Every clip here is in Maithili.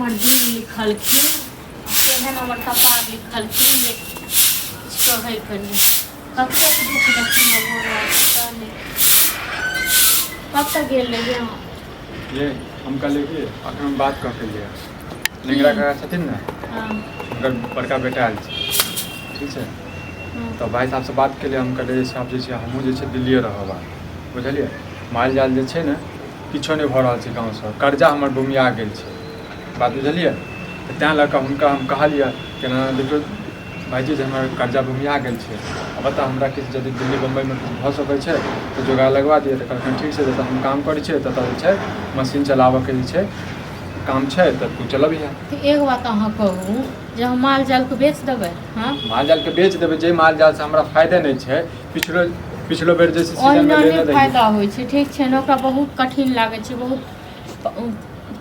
हमर दिन लिखलखिन केहन हमर कपार लिखलखिन जे कहै कनी कतेक दुख देखी भगवान पता नहीं कब तक गेल रहिए ये हम कल अखन हम बात करते लिए लिंगरा का छथिन ना उनकर बड़का बेटा आयल छै ठीक छै तो भाई साहब से बात के लिए हम कहलिए साहब जे छै हमहूँ जे छै दिल्लीए रहब बुझलिए माल जाल जे छै ने किछो नहीं भऽ रहल छै गाँव से कर्जा हमर बुमिया गेल छै बात बुझलिए तो तैँ लऽ कऽ हुनका हम कहलिए केना देखियौ भाईजी जे हमर कर्जा बुमिया गेल छै आ बता हमरा किछु यदि दिल्ली बम्बईमे भऽ सकै छै तो जोगाड़ लगवा दिए तऽ कहलखिन ठीक छै जतऽ हम काम करै छियै ततऽ जे छै मशीन चलाबऽके जे छै काम छै तऽ तू चलबिहे। एक बात अहाँ कहू जे हम माल जाल के बेच देबै हाँ माल जाल के बेच देबै जे माल जाल से हमरा फायदे नहीं छै पिछलो बेर जैसे सीजन में लेने फायदा होइ छै ठीक छै ने ओकरा बहुत कठिन लागै छै बहुत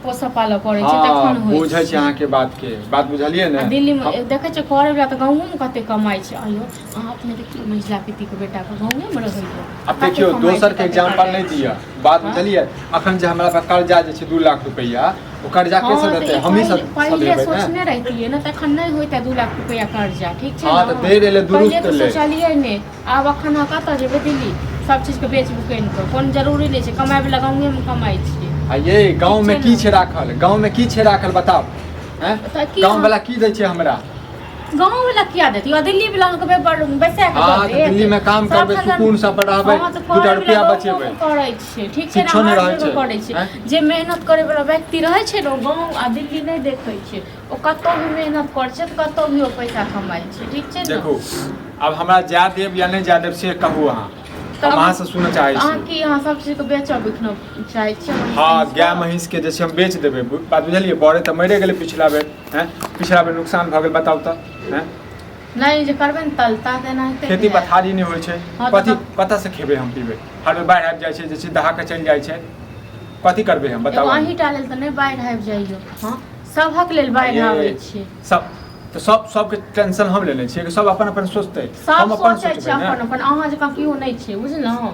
पोसऽ पालऽ पड़ै छै तखन होइ छै बुझै छै अहाँ के बात बुझलिए ने दिल्ली में देखै छै करे वाला तऽ गाँवो में कते कमाई छै अयो अहाँ अपने देखियो महिला पति के बेटा के गाँवो में रहैया अब देखियो दोसर के एग्जांपल नहीं दिया बात बुझलिए अखन जे हमरा पास कर्जा जे छै 2 लाख रुपया ओ कर्जा कैसे देतै हम ही सब पहले सोचने रहितिए ना तखन नहीं होइता 2 लाख रुपया कर्जा ठीक छै हां त देर एले दुरुस्त ले सोचलिए ने आब अखन कतऽ जेबै दिल्ली सब चीज के बेच बुकैन कर कोन जरूरी नहीं छै कमाई वाला गाँव में कमाई छै आ ये गांव में की छै राखल गांव में की छै राखल बताओ हैं गांव वाला की दै छै हमरा गांव वाला क्या देती और दिल्ली वाला के बैसा के हां तो दिल्ली में काम करबे सुकून से पर रहबे 2 रुपया बचेबे करै छै ठीक छै ना करै छै जे मेहनत करे वाला व्यक्ति रहै छै न गांव आ दिल्ली नहीं देखै छै ओ कतौ भी मेहनत करै छै त कतौ भी ओ पैसा कमाइ छै ठीक छै ना देखो अब हमरा जा देब या नहीं जा देब से कहू अहाँ हम अहाँ से सुनना चाहै छी अहाँ की अहाँ सब चीज के बेचब बिकनो चाहै छी हां गाय महिष के जैसे हम बेच देबे बात बुझलिए बड़े त मरे गेले पिछला बेर नुकसान भ गेल बताउ त हैं नहीं जे करबे न तलता देना है खेती पथारी नहीं होय छै कथि कतऽ से खेबे हम पीबे हर बाढ़ आबि जाइ छै जैसे दहा के चल जाइ छै कथि करबे हम बताउ अहीं टालेल त नहीं बाढ़ आबि जाइयो हां सबहक लेल बाढ़ आबै छै सब तो सब के टेंशन हम लेने छियै कि सब अपन अपन सोचते हम अपन सोचै अपन अहाँ जकाँ कियो नहीं छै बुझलहुँ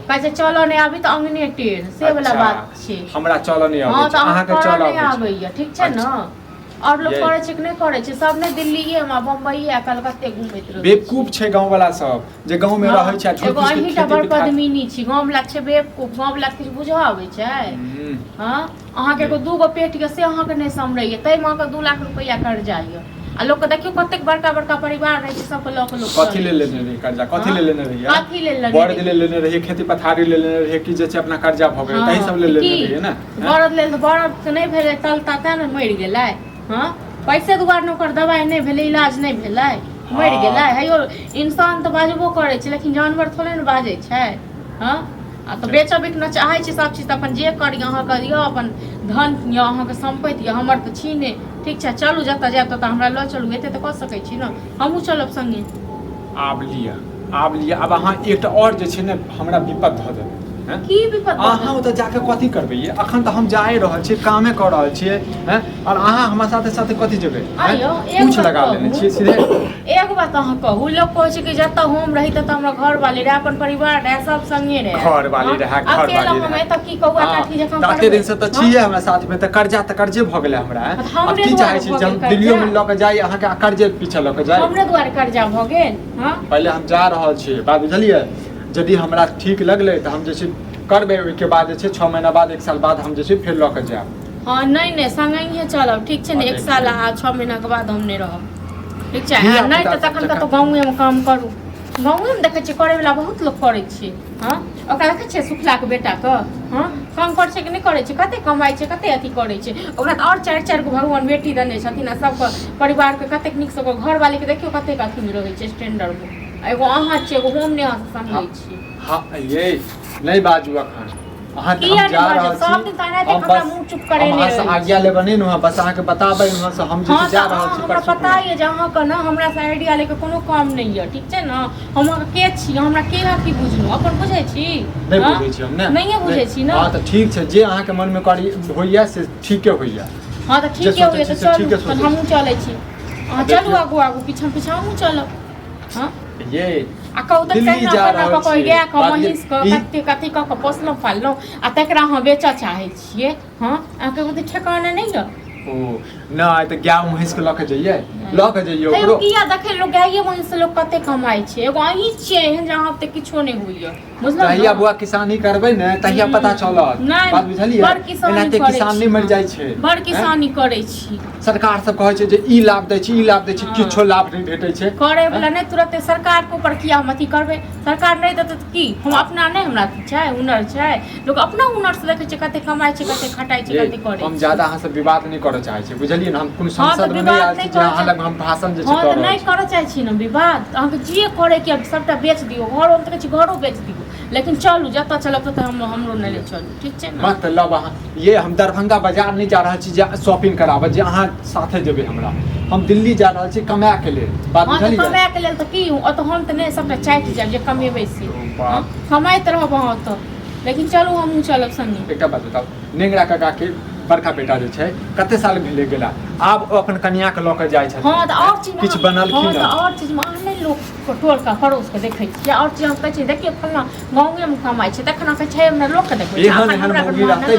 कहै चलो नहीं आबी तो अंगने टेढ़ से वाला बात छै हमरा चलो नहीं आबै छै अहाँ के चलो आबैया ठीक छै ना और लोग करे छै कि नहीं करे छै सब ने दिल्लीए में बम्बई आ कलकत्ते घुमैत रहै बेवकूफ छै गांव वाला सब जे गांव में रहै छै एगो अहीं टा बड़ पदमिनी छी गांव वाला छै बेवकूफ गांव वाला किछ बुझा आबै छै हां अहाँ के एगो 2 गो पेट के से अहाँ के नहीं समरैया तै मां के 2 लाख रुपया कर्जा ये आ लोग के देखियो कतेक बड़का बड़का परिवार रहै छै सब के लोग कथि ले लेने रही कर्जा कथि ले लेने रही कथि ले लेने बड़ ले लेने रही खेती पथारी ले लेने रही कि जे छै अपना कर्जा भ गेल तही सब ले लेने रही ना बड़ ले बड़ के नहीं भेले तलता त न मर गेलै हां पैसे दुआर न ओकर दवाई नहीं भेले इलाज नहीं भेलै मर गेलै हेयो इंसान त बाजबो करै छै लेकिन जानवर थोड़े न बाजै छै हां आ तो बेचब बिकना चाहै छी सब चीज अपन जे करी अहाँ करियो अपन धन या अहाँ के संपत्ति या हमर त छी ने ठीक छै चलू जतऽ जायब ततऽ हमरा लऽ चलू एते तऽ कऽ सकै छी ने हमहूँ चलब संगे आब लिया अब अहाँ एकटा और जे छै ने हमरा विपद धऽ देबै की विपद अहाँ ओतऽ जाके कथि करबै अखन तऽ हम जाए रहल छी कामे कऽ रहल छियै हैं और अहाँ हमरा साथे साथे कथि जेबै कुछ लगा लेने छियै सीधे एक बात अहाँ कहू लोग कहै छै कि जतऽ हम रही ततऽ हमरा घर वाली रहे अपन परिवार रहे सब संगे रहे घर वाली रहे अकेला हम एतऽ की कहू काठी जकाँ कते दिन से तऽ छियै हमरा साथ में तऽ कर्जे भ गेलै हमरा अब की चाहै छी जब दिल्ली में लऽ के जाई अहाँ के कर्जे पीछे लऽ के जाई हमरे द्वारे कर्जा भ गेल हां पहले हम जा रहल छी बात बुझलिए यदि हमरा ठीक लगले तऽ हम जे छै करबे ओके बाद जे छै 6 महीना बाद 1 साल बाद हम जे छै फिर लऽ के जायब हां नहीं संगहिए चलब ठीक छै ने 1 साल आ 6 महीना के बाद हम नहीं रहब ठीक छै नहीं तऽ तखन कतौ गाँवे में काम करू गाँवे में देखै छियै करे वाला बहुत लोग करै छै हां ओकरा देखै छियै सुखला के बेटा के हां काम करै छै कि नहीं करै छै कते कमाई छै कते अथी करै छै ओकरा त और 4 गो भगवान बेटी देने छथिन आ सब परिवार के कतेक नीक से घर वाली के देखियो कतेक अथी में रहै छै स्टैंडर्ड में एगो अहाँ छियै एगो हम ने अहाँ समझै छी हां ये नहीं बाजू अखन अहाँ हम जा रहल छी सब दिन ताने देख हमरा मुंह चुप करे नै हम आज्ञा लेबे नै न बस अहाँ के बताबै न से हम जे जा रहल छी हमरा पता ये जे अहाँ के न हमरा से आइडिया ले के कोनो काम नै ये ठीक छै न हम के छी हमरा के की बुझनु अपन बुझै छी नै बुझै छी हम नै बुझै छी न हां त ठीक छै जे अहाँ के मन में करी होइया से ठीके होइया हां त ठीके होइया त चलू हमहु चलै छी अहाँ चलू आगू आगू पीछा पीछा हमहु चलब हां ये आ कहू तऽ केना कोई गया क महिष क कते कथि क पोसलौ पाललौ आ तकरा अहाँ बेचऽ चाहै छियै हां अहाँ के ओते ठेकाना नै न ओ नहीं तो गाय महींस के लके जाइए हे ओकरो किया देखे लोग गाये महींस से लोग कते कमाई छै एगो अहीं छियै एहन जहां पे किछो नहीं होइए बुझलौ तहिया बुआ किसानी करबै ने तहिया पता चलत बात बुझलियै बड़ किसानी एनाते किसान नहीं मर जाइ छै बड़ किसानी करै छी सरकार सब कहै छै जे ई लाभ दै छै ई लाभ दै छै किछो लाभ नहीं भेटै छै करे वाला नहीं तुरंत सरकार के ऊपर किया हम अथी करबै सरकार नहीं देतै त की हम अपना नहीं हमरा छै हुनर छै लोग अपना हुनर से देखै छै कते कमाई छै कते खटाई छै कते करे हम ज्यादा अहाँ से विवाद नहीं करऽ चाहै छी बुझलियै ने हम कोनो हाँ, संसद में नहीं आयल छी जे अहाँ लग हम भाषण जे छै हाँ, करऽ नहीं करऽ चाहै छी ने विवाद अहाँके जे करे के सबटा बेच दियौ घर हम तऽ कहै छी घरो बेच दियौ लेकिन चलू जतऽ चलब ततऽ हमरो नहीं ले चलू ठीक छै ने मतलब अहाँ ये हम दरभंगा बाजार नहीं जा रहल छी जे शॉपिंग कराबऽ जे अहाँ साथे जेबै हमरा हम दिल्ली जा रहल छी कमाए के लेल बात हाँ, बुझलियै कमाए के लेल तऽ की ओतऽ हम तऽ नहीं सबटा चाटि जायब जे कमेबै से हाँ, कमाइत रहब अहाँ ओतऽ लेकिन चलू हमहूँ चलब संगे एकटा बात बताउ नेंगरा काका के बड़का बेटा जे छै कते साल भेले गेला आब अपन कन्या के लऽ के जाइ छथिन हाँ तऽ और चीज किछ बनलखिन हाँ तऽ और चीज में अहाँ लोग टोल का पड़ोस के देखै छी और चीज हम कहै छी देखिए फल्ला गाँवे में कमाई छै तखन अहाँ छै हमरा लोक के देखबै एहन एहन मौगी रहतै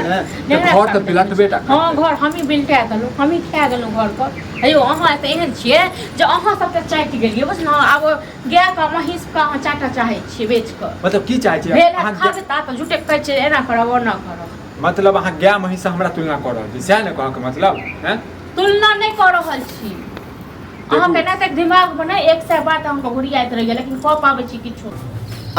ने घर तऽ बिलट बेटा हाँ घर हमही बिलटा देलहुँ हमही खा गेलहुँ घर पर हेयौ अहाँ तऽ एहन छियै जे अहाँ सब तऽ चाटि गेलियै बुझलहुँ आब गाय का महींस का अहाँ चाटा चाहै छियै बेच कऽ मतलब की चाहै छियै भेल खाबे ता तऽ झूठे कहै छियै एना करब ओना करब मतलब अहाँ गाय महींस से हमरा तुलना कऽ रहल छी सएह ने कहऽ के मतलब हैं तुलना नहीं कर रहल छी अहाँ के ना तक दिमाग में नहीं 100 बात अहाँके घुरियाइत रहिए लेकिन कऽ पाबै छी किछो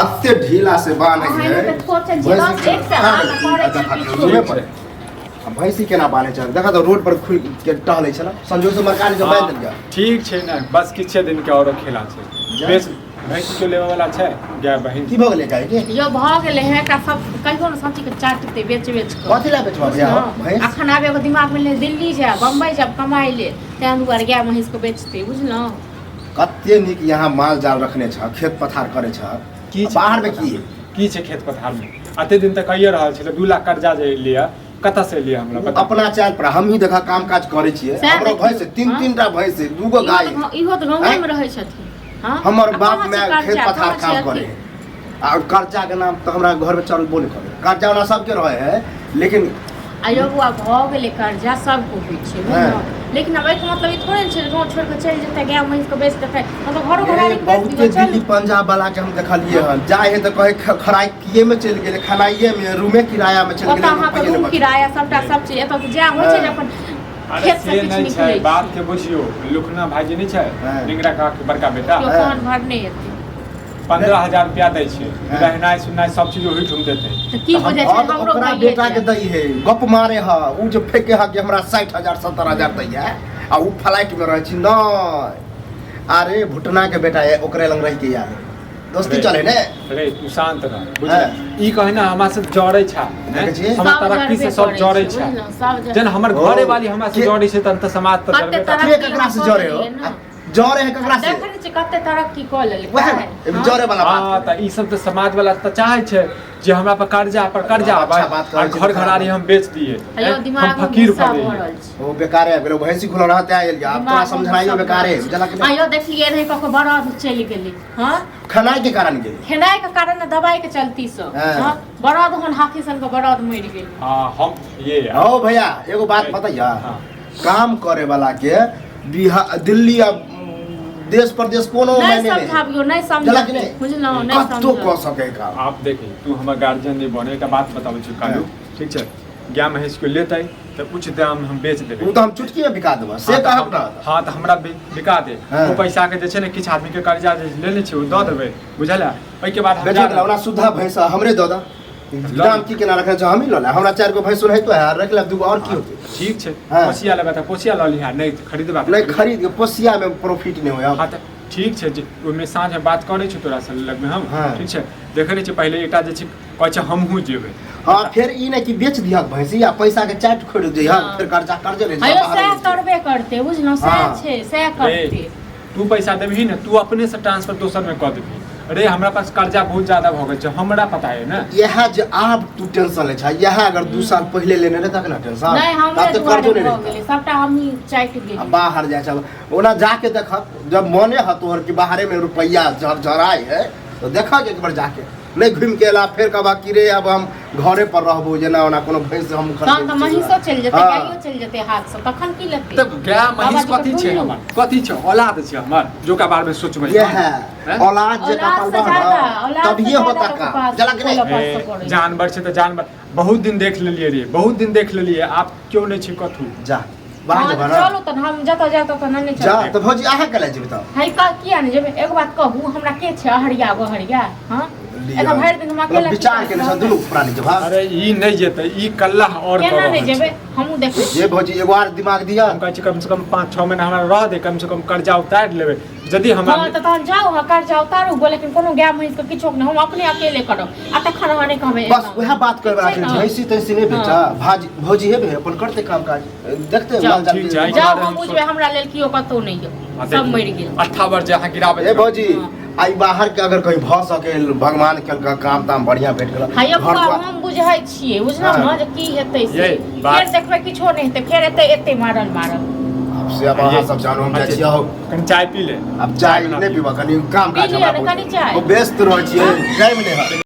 अत्ते ढीला से बांधे अहाँ है एना तऽ सोचै छी बस 100 बात करै छी किछो भैंसी केना बांधे छै देखा तो रोड पर खुल के टहलै छै ना संजोग से मरकारी से बांध देलकै ठीक छै ने बस किछे दिन के औरो खेला छै बेच भैंस के लेवे वाला छै गाय बहिन की भ गेलै काहे के यो भ गेलै है का सब कहियो न सब्जी के चाटते बेच बेच के कथि ला बेचबा भैया भैंस अखन आबे एगो दिमाग में ले दिल्ली जाए बम्बई जाए कमाई ले तैं दुआरे गाय महींस के बेचते बुझलौं कत्ते निक यहाँ माल जाल रखने छ खेत पथार करे छ की छै बाहर में की छै खेत पथार में अते दिन तक कहिए रहल छलै 2 लाख कर्जा जे लिया कतऽ से लिया हमरा बता अपना चाल पर हम ही देखा काम काज करे छियै हमरो भैंस 3 टा भैंस 2 गो गाय इहो तऽ गाँव में रहै छथिन हां हमर बाप में खेत पथार काम करे और कर्जा के नाम तो हमरा घर में चल बोले करे कर्जा वाला सबके रहे है लेकिन आयो बुआ भ गेलै कर्जा सबको होइ छै बुझलौं लेकिन अब एक मतलब ई थोड़े छै गाँव छोड़ के चलि जेतै गाय महींस के बेच देतै मतलब घरो घरारी के बेच बहुते दिल्ली पंजाब वाला के हम देखलिए हन जाए है तो कहे खराइए में चल गेले खानाइए में रूमे किराया में चल ओतऽ अहाँके रूम किराया सबटा सब चीज एतऽ तऽ जा होइ छै जे अपन खेत से किछ नहीं छै निकलै बात के बुझियो लुखना भाईजी नहीं छै निंगरा का के बड़का बेटा कान भरने हेतै 15000 रुपया दै छै रहनाइ सुनाइ सब चीज ओही ठुम देतै तऽ की बुझै छै हमरो ओकरा बेटा के दई है गप मारे ह उ जे फेके ह कि हमरा 60000 70000 दैया आ उ फ्लाइट में रहै छी न अरे भुटना के बेटा है ओकरे लंग रह के यार दोस्ती चले ने रे तू शांत रह बुझ ई कहे ना हमरा से जड़ै छा हमरा तरक्की से सब जड़ै छा जन हमर घरे वाली हमरा से जड़ै छै तन त समाज त जड़बे के ककरा से जड़े हो जड़े है ककरा से देखै छै कते तरक्की क लेले वह जड़े वाला बात हां त ई सब त समाज वाला त चाहे छै जे हमरा पर कर्जा और घर घरारी हम बेच दिए अयो दिमाग हम फकीर पड़े ओ बेकार है गेलो भैंसी खुला रहते आइल या अब तोरा समझनाइयो बेकार है जला के आयो देखलिए नहीं कको बराद चल गेली हां खनाई के कारण गेली खेनाई के कारण दवाई के चलती से हां बराद हन हाथी सन के बराद मर गेली हां हम ये ओ भैया एगो बात बताइया काम करे वाला के बिहार दिल्ली अब देश प्रदेश कोनो नहीं समझाबियो नहीं समझ बुझलो नहीं समझ तो कह सके का आप देखी तू हमर गार्जियन नहीं बने का बात बताबै छी कालू ठीक छै गाय महींस को लेतै त कुछ दाम हम बेच देबै उ त हम चुटकी में बिका देबा से कहब ना हां त हमरा बिका दे ओ पैसा के जे छै ने किछ आदमी के कर्जा जे लेने छै ओ द देबै बुझला ओइ के बाद हम बेचे के हमरा सुधा भैंसा हमरे द दा दाम की केना रखे छ हम ही ल ले हमरा 4 गो भैंस रहि तो है रख ले 2 गो और की होते ठीक छै पोसिया लेबा त पोसिया ल लिहा नहीं खरीदबा नहीं खरीद के पोसिया में प्रॉफिट नहीं होया हां त ठीक छै ओमे साँझ में बात करै छी तोरा से लग में हम ठीक छै देखै छी पहले एकटा जे छै कहै छै हमहू जेबै हां फिर ई नहीं कि बेच दिया भैंसी या पैसा के चाट खोड़ दे हां फिर कर्जे ले अयो सह करबे करते बुझलो सह छै सह करते तू पैसा देबही ने तू अपने से ट्रांसफर दोसर में कर देबही अरे हमरा पास कर्जा बहुत ज्यादा भ गेल छै हमरा पता है ना यह जे आप तू टेंशन ले छ यह अगर 2 साल पहले लेने रहता ना टेंशन नहीं हम तब तो कर्जो नहीं रहता सबटा हम ही चाट गेली बाहर जाय चल ओना जाके देख जब मने ह तोहर कि बाहरे में रुपया झराई है तो देखा एक बार जाके नहीं घूम के अला फिर कहबा कि रे अब हम घरे पर रहबो जेना ओना कोनो भैंस हम तहन तऽ महिषो चलि जेतै हाँ। गाइयो चलि जेतै हाथ से तखन की लेतै तब गाय महिष बाबा जी कथी के छै ढूंढू। हमर कथी छै औलाद छै हमर जो का बारे में सोचबै ये है हैं? औलाद जे औलाद कपल से ज्यादा, बा औलाद तब से ये ज्यादा होता तो का पास जला के बोलब। नहीं पास पड़ै छै। जानवर छै तऽ जानवर बहुत दिन देख लेलियै रे बहुत दिन देख लेलियै आप क्यों नहीं छी कथू जा बाहर हाँ, जबा तऽ ना चलू तऽ हम जतऽ जायत ओतऽ नहि जा चलबै तो भौजी अहाँ के ले जेबै त है का किया नहि जेबै एगो बात कहू हमरा के छै अहरिया गोहरिया हाँ एगो भरि दिन हम अकेला विचार के ने दुनू प्राणी के भाग अरे ई नहीं जेतै ई कल्लाह और केना करब नहि जेबै हमहूँ देखै ये भौजी एगो आर दिमाग दिया हम कहै छी कम से कम 5-6 महीना हमरा रह दे कम से कम कर्जा उतारि लेबै यदि हमरा हाँ तऽ तहन जाउ हाँ कर्जा उतारू बोले लेकिन कोनो गाय महीस के किछो नहि हम अपने अकेले करब आ तखन अहाँ नहि कहबै बस वह बात करे वाला छै छै ने? भैंसी तैसी नहीं बेचा भाजी भौजी हेबे अपन करते काम काज देखते जाउ, माल जाल ठीक के- छै। जाउ बारे हम हम बुझबै हमरा लेल कियो कतौ नहि यऽ सब मरि गेल 58 जे अहाँ गिराबै ए भौजी हाँ। आई बाहर के अगर कहीं भ सके भगवान के काम ताम बढ़िया भेट गेल हाय घर बुआ दुआर- हम बुझै छियै बुझलहुँ हाँ। ने जे की हेतै से ये बात- फेर देखबै किछो नहि हेतै फेर एते मारल से अब अहाँ सब जानो हम जाइ छियै हौ कनि चाय पी ले अब चाय नहीं पीबा कनी काम काज पी लिअ हमरा ने, कनी चाय। वो व्यस्त रह छियै टाइम नहीं है